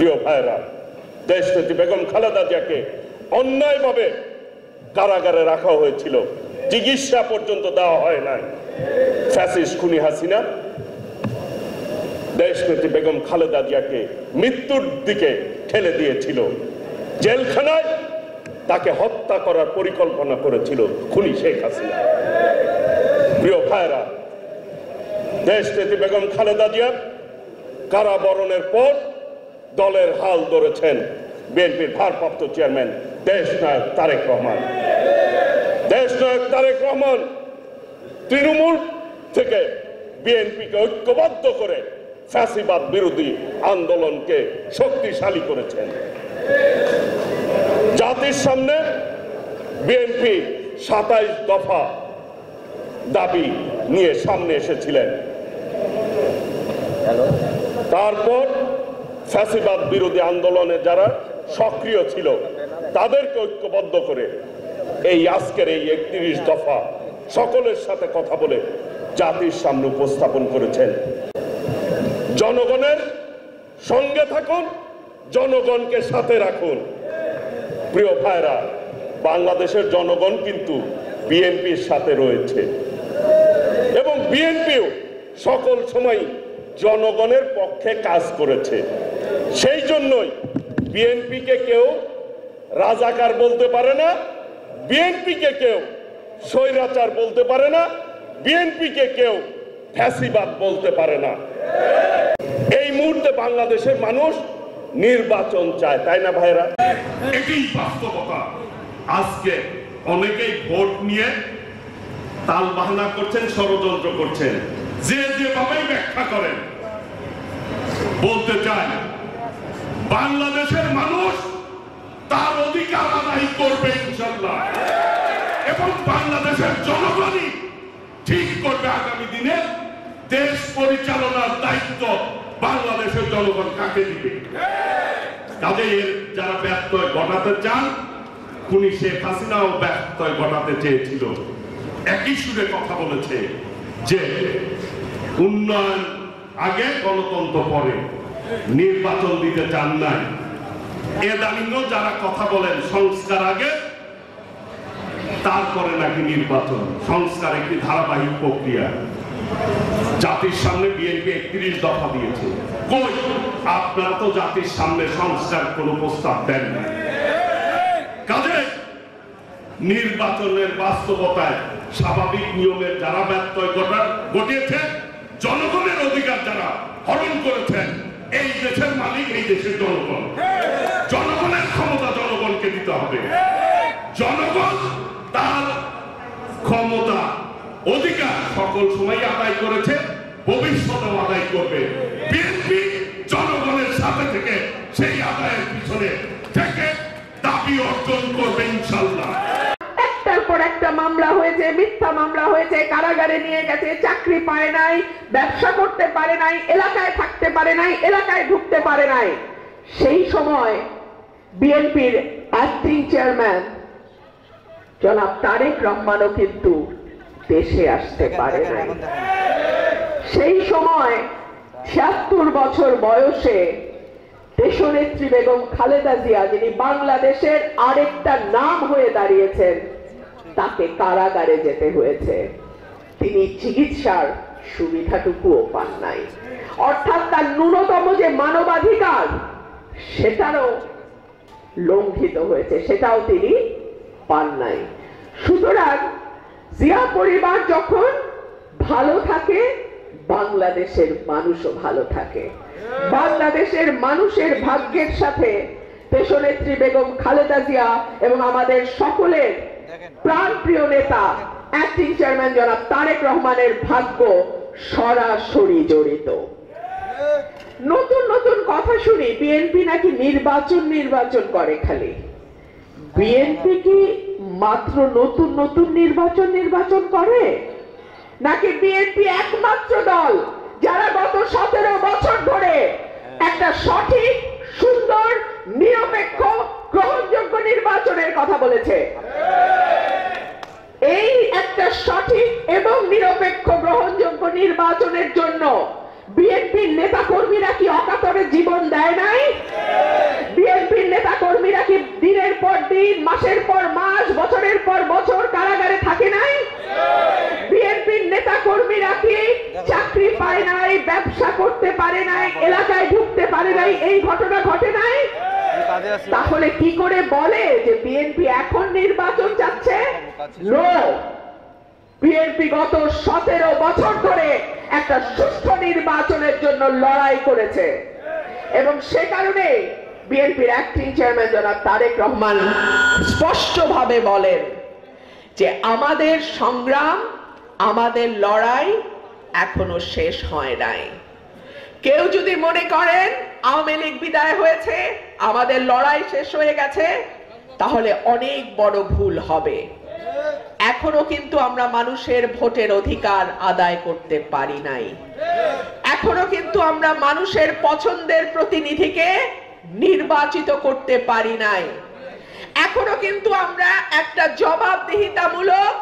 প্রিয় ভাইরা, দেশনেত্রী বেগম খালেদা জিয়াকে অন্যায়ভাবে কারাগারে রাখা হয়েছিল, চিকিৎসা পর্যন্ত দেওয়া হয় নাই। ফ্যাসিস্ট খুনি হাসিনা দেশনেত্রী বেগম খালেদা জিয়াকে মৃত্যুর দিকে ঠেলে দিয়েছিল। জেলখানায় তাকে হত্যা করার পরিকল্পনা করেছিল খুনি শেখ হাসিনা। প্রিয় ভাইরা, দেশনেত্রী বেগম খালেদা জিয়া কারাবরণের পর দলের হাল ধরেছেন বিএনপির ভারপ্রাপ্ত চেয়ারম্যান দেশনায়ক তারেক রহমান। দেশনায়ক তারেক রহমান তৃণমূল থেকে বিএনপিকে ঐক্যবদ্ধ করে ফ্যাসিবাদ বিরোধী আন্দোলনকে শক্তিশালী করেছেন। জাতির সামনে বিএনপি 27 দফা দাবি নিয়ে সামনে এসেছিলেন। তারপর ফ্যাসিবাদ বিরোধী আন্দোলনে যারা সক্রিয় ছিল তাদেরকে ঐক্যবদ্ধ করে এই আজকের এই 31 দফা সকলের সাথে কথা বলে জাতির সামনে উপস্থাপন করেছেন। জনগণের সঙ্গে থাকুন, জনগণকে সাথে রাখুন। প্রিয় ভাইরা, বাংলাদেশের জনগণ কিন্তু বিএনপির সাথে রয়েছে এবং বিএনপিও সকল সময় জনগণের পক্ষে কাজ করেছে। সেই জন্যই বিএনপিকে কেউ রাজাকার বলতে পারে না, বিএনপিকে কেউ স্বৈরাচার বলতে পারে না, বিএনপিকে কেউ ফ্যাসিবাদ বলতে পারে না। এই মুহূর্তে বাংলাদেশের মানুষ নির্বাচন চায়, তাই না ভাইরা? এটাই বাস্তবতা। আজকে অনেকেই ভোট নিয়ে তাল বাহানা করছেন, ষড়যন্ত্র করছেন, যে যেভাবেই ব্যাখ্যা করেন। বলতে চাই, বাংলাদেশের মানুষ তার অধিকার আদায় করবে ইনশাআল্লাহ, এবং বাংলাদেশের জনগণই ঠিক করবে আগামী দিনে দেশ পরিচালনার দায়িত্ব বাংলাদেশের জনগণ কাকে দিবে। কাজেই যারা ব্যত্যয় ঘটাতে চান, খুনি শেখ হাসিনাও ব্যত্যয় ঘটাতে চেয়েছিল। একই সুরে কথা বলেছে যে উন্নয়ন আগে, গণতন্ত্র পরে, নির্বাচন দিতে চান নাই। এ দামিন্য যারা কথা বলেন সংস্কার আগে তারপরে নাকি নির্বাচন, সংস্কার একটি ধারাবাহিক প্রক্রিয়া। জাতির সামনে বিএনপি 31 দফা দিয়েছে, কই আপনারা তো জাতির সামনে সংস্কার কোনো প্রস্তাব দেন না। কাজে নির্বাচনের বাস্তবতায় স্বাভাবিক নিয়মের যারা ব্যত্যয় ঘটিয়েছে, জনগণের অধিকার যারা হরণ করেছেন, এই দেশের মালিক এই দেশের জনগণ। জনগণের ক্ষমতা জনগণকে দিতে হবে। জনগণ তার ক্ষমতা, অধিকার সকল সময় আদায় করেছে, ভবিষ্যতেও আদায় করবে। বিএনপি জনগণের সাথে থেকে সেই আদায়ের পিছনে থেকে দাবি অর্জন করবে ইনশাআল্লাহ। একটার পর একটা মামলা হয়েছে, মিথ্যা মামলা হয়েছে, কারাগারে নিয়ে গেছে, চাকরি পায় নাই, ব্যবসা করতে পারে নাই, এলাকায় থাকতে পারে নাই, এলাকায় ঢুকতে পারে নাই। সেই সময় বিএনপির অ্যাক্টিং চেয়ারম্যান জনাব তারেক রহমানও কিন্তু দেশে আসতে পারে নাই। সেই সময় ৭৬ বছর বয়সে দেশনেত্রী বেগম খালেদা জিয়া, যিনি বাংলাদেশের আরেকটা নাম হয়ে দাঁড়িয়েছেন, তাকে কারাগারে যেতে হয়েছে। তিনি চিকিৎসার সুবিধাটুকুও পান নাই, অর্থাৎ তার ন্যূনতম যে মানবাধিকার সেটারও লঙ্ঘিত হয়েছে, সেটাও তিনি পান নাই। সুতরাং জিয়া পরিবার যখন ভালো থাকে, বাংলাদেশের মানুষও ভালো থাকে। বাংলাদেশের মানুষের ভাগ্যের সাথে দেশনেত্রী বেগম খালেদা জিয়া এবং আমাদের সকলের প্রাণপ্রিয় নেতা অ্যাক্টিং চেয়ারম্যান জনাব তারেক রহমানের ভাগ্য সরাসরি জড়িত। নতুন নতুন কথা শুনি বিএনপি নাকি নির্বাচন করে। খালি বিএনপি কি মাত্র নতুন নতুন নির্বাচন করে, নাকি বিএনপি একমাত্র দল যারা গত 17 বছর ধরে একটা সঠিক, সুন্দর, নিরপেক্ষ, গ্রহণযোগ্য নির্বাচনের কথা বলেছে? এই একটা সঠিক এবং নিরপেক্ষ, গ্রহণযোগ্য নির্বাচনের জন্য বিএনপির নেতা কর্মীরা কি অকাতরে জীবন দেয় নাই? দিন, মাসের পর মাস, বছরের পর বছর কারাগারে থাকে নাই? বিএনপির নেতা কর্মীরা কি চাকরি পায় নাই, ব্যবসা করতে পারে নাই, এলাকায় ঢুকতে পারে নাই? এই ঘটনা ঘটে নাই? তাহলে কি করে বলে যে বিএনপি এখন নির্বাচন চাচ্ছে? নো, বিএনপি গত 17 বছর ধরে একটা সুষ্ঠু নির্বাচনের জন্য লড়াই করেছে এবং সে কারণে বিএনপির অ্যাক্টিং চেয়ারম্যান জনাব তারেক রহমান স্পষ্টভাবে বলেন যে আমাদের সংগ্রাম, আমাদের লড়াই এখনো শেষ হয় নাই। কেউ যদি মনে করেন আওয়ামী লীগ বিদায় হয়েছে, আমাদের লড়াই শেষ হয়ে গেছে, তাহলে অনেক বড় ভুল হবে। এখনো কিন্তু আমরা মানুষের ভোটের অধিকার আদায় করতে পারি নাই। এখনো কিন্তু আমরা মানুষের পছন্দের প্রতিনিধিকে নির্বাচিত করতে পারি নাই। এখনো কিন্তু আমরা একটা জবাবদিহিতামূলক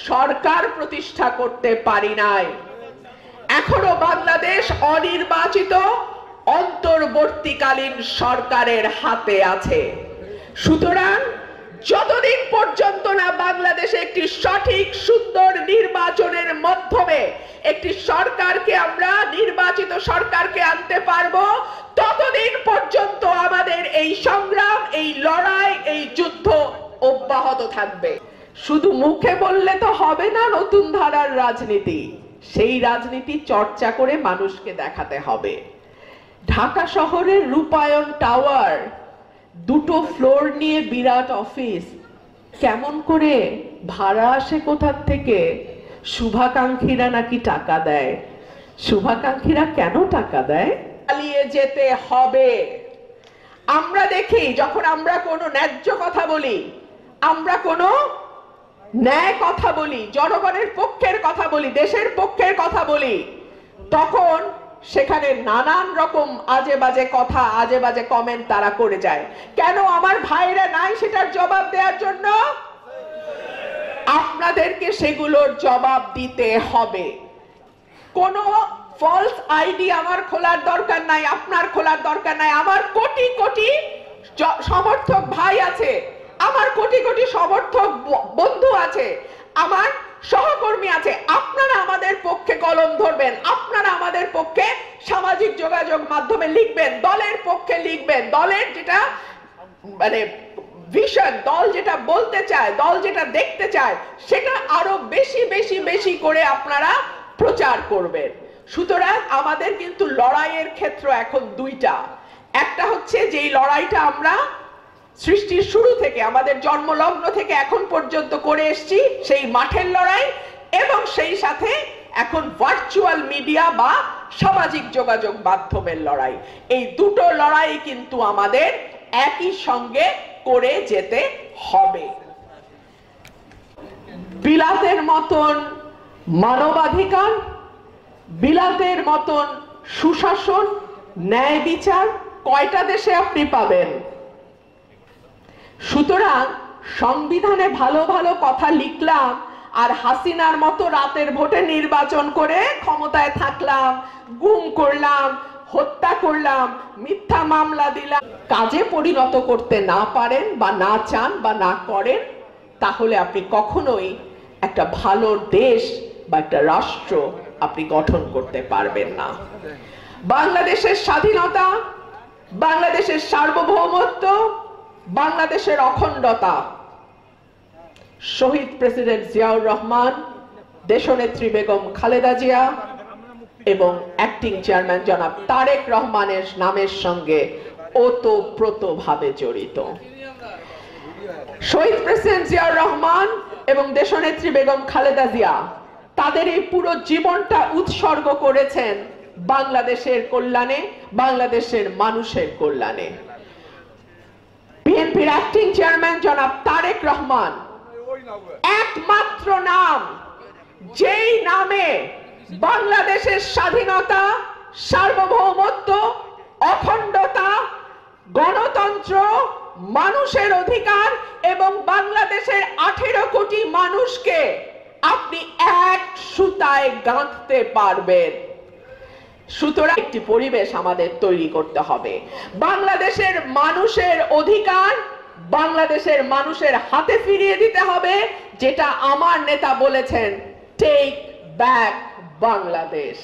সরকার প্রতিষ্ঠা করতে পারি নাই। এখনো বাংলাদেশ অনির্বাচিত অন্তর্বর্তীকালীন সরকারের হাতে আছে। সুতরাং যতদিন পর্যন্ত না বাংলাদেশে একটি সঠিক সুন্দর নির্বাচনের মাধ্যমে একটি সরকারকে আমরা নির্বাচিত সরকারকে আনতে পারবো, ততদিন পর্যন্ত আমাদের এই সংগ্রাম, এই লড়াই, এই যুদ্ধ অব্যাহত থাকবে। শুধু মুখে বললে তো হবে না নতুন ধারার রাজনীতি, সেই রাজনীতি চর্চা করে মানুষকে দেখাতে হবে। ঢাকা শহরের রূপায়ণ টাওয়ার 2টো ফ্লোর নিয়ে বিরাট অফিস, কেমন করে ভাড়া আসে কোথার থেকে? শুভাকাঙ্ক্ষীরা নাকি টাকা দেয়। শুভাকাঙ্ক্ষীরা কেন টাকা দেয়? চালিয়ে যেতে হবে। আমরা দেখি যখন আমরা কোনো ন্যায্য কথা বলি, আমরা কোনো ন্যায় কথা বলি, জনগণের পক্ষের কথা বলি, দেশের পক্ষের কথা বলি, তখন সেখানে নানান রকম আজে বাজে কথা, আজে বাজে কমেন্ট তারা করে যায়। কেন আমার ভাইরা নাই সেটার জবাব দেওয়ার জন্য? আপনাদেরকে সেগুলোর জবাব দিতে হবে। কোনো ফলস আইডি আমার খোলার দরকার নাই, আপনার খোলার দরকার নাই। আমার কোটি কোটি সমর্থক ভাই আছে, আমার কোটি কোটি সমর্থক বন্ধু আছে, আমার সহকর্মী আছে। আপনারা আমাদের পক্ষে কলম ধরবেন, আপনারা আমাদের পক্ষে সামাজিক যোগাযোগ মাধ্যমে লিখবেন, দলের পক্ষে লিখবেন, দলের যেটা মানে ভিশন, দল যেটা বলতে চায়, দল যেটা দেখতে চায়, সেটা আরো বেশি বেশি বেশি করে আপনারা প্রচার করবেন। সুতরাং আমাদের কিন্তু লড়াইয়ের ক্ষেত্র এখন দুইটা। একটা হচ্ছে যেই লড়াইটা আমরা সৃষ্টির শুরু থেকে, আমাদের জন্মলগ্ন থেকে এখন পর্যন্ত করে এসেছি, সেই মাঠের লড়াই, এবং সেই সাথে এখন ভার্চুয়াল মিডিয়া বা সামাজিক যোগাযোগ মাধ্যমের লড়াই। এই দুটো লড়াই কিন্তু আমাদের একই সঙ্গে করে যেতে হবে। বিলাতের মতন মানবাধিকার, বিলাতের মতন সুশাসন, ন্যায় বিচার কয়টা দেশে আপনি পাবেন? সুতরাং সংবিধানে ভালো ভালো কথা লিখলাম আর হাসিনার মতো রাতের ভোটে নির্বাচন করে ক্ষমতায় থাকলাম, গুম করলাম, হত্যা করলাম, মিথ্যা মামলা দিলাম, কাজে পরিণত করতে না পারেন বা না চান বা না করেন, তাহলে আপনি কখনোই একটা ভালো দেশ বা একটা রাষ্ট্র আপনি গঠন করতে পারবেন না। বাংলাদেশের স্বাধীনতা, বাংলাদেশের সার্বভৌমত্ব, বাংলাদেশের অখণ্ডতা শহীদ প্রেসিডেন্ট জিয়াউর রহমান, দেশনেত্রী বেগম খালেদা জিয়া এবং অ্যাক্টিং চেয়ারম্যান জনাব তারেক রহমানের নামের সঙ্গে ওতপ্রোতভাবে জড়িত। শহীদ প্রেসিডেন্ট জিয়াউর রহমান এবং দেশনেত্রী বেগম খালেদা জিয়া তাদের এই পুরো জীবনটা উৎসর্গ করেছেন বাংলাদেশের কল্যাণে, বাংলাদেশের মানুষের কল্যাণে। বিএনপির অ্যাক্টিং চেয়ারম্যান জনাব তারেক রহমান একমাত্র নাম, যেই নামে বাংলাদেশের স্বাধীনতা, সার্বভৌমত্ব, অখণ্ডতা, গণতন্ত্র, মানুষের অধিকার এবং বাংলাদেশের 18 কোটি মানুষকে আপনি এক সুতায় গাঁথতে পারবেন। সুতরাং একটি পরিবেশ আমাদের তৈরি করতে হবে। বাংলাদেশের মানুষের অধিকার, বাংলাদেশের মানুষের হাতে ফিরিয়ে দিতে হবে, যেটা আমার নেতা বলেছেন, টেক ব্যাক বাংলাদেশ।